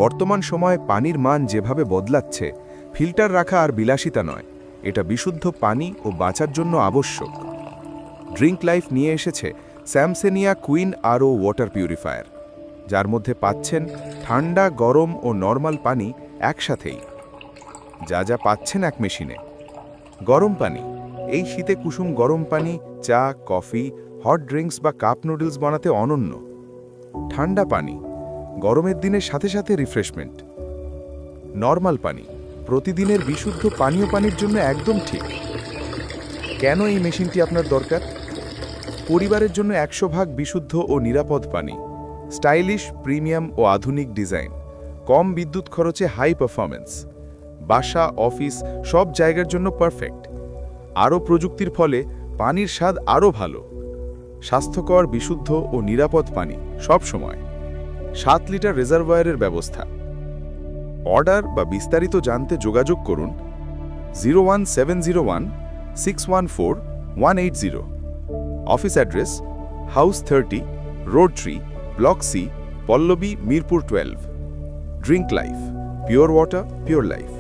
বর্তমান সময়ে পানির মান যেভাবে বদলাচ্ছে, ফিল্টার রাখা আর বিলাসিতা নয়, এটা বিশুদ্ধ পানি ও বাঁচার জন্য আবশ্যক। ড্রিঙ্ক লাইফ নিয়ে এসেছে স্যামসেনিয়া কুইন আরও ওয়াটার পিউরিফায়ার, যার মধ্যে পাচ্ছেন ঠান্ডা, গরম ও নর্মাল পানি একসাথেই। যা যা পাচ্ছেন এক মেশিনে। গরম পানি, এই শীতে কুসুম গরম পানি চা, কফি, হট ড্রিঙ্কস বা কাপ নুডলস বানাতে অনন্য। ঠান্ডা পানি, গরমের দিনের সাথে সাথে রিফ্রেশমেন্ট। নর্মাল পানি, প্রতিদিনের বিশুদ্ধ পানীয় পানির জন্য একদম ঠিক। কেন এই মেশিনটি আপনার দরকার? পরিবারের জন্য 100% বিশুদ্ধ ও নিরাপদ পানি, স্টাইলিশ, প্রিমিয়াম ও আধুনিক ডিজাইন, কম বিদ্যুৎ খরচে হাই পারফরমেন্স, বাসা, অফিস সব জায়গার জন্য পারফেক্ট। আরও প্রযুক্তির ফলে পানির স্বাদ আরও ভালো। স্বাস্থ্যকর, বিশুদ্ধ ও নিরাপদ পানি সব সময়। 7 লিটার রিজার্ভয়ারের ব্যবস্থা। অর্ডার বা বিস্তারিত জানতে যোগাযোগ করুন 01701 614 180। Office address house 30, road 3, block C, Pallabi, Mirpur 12। Drink life, pure water, pure life.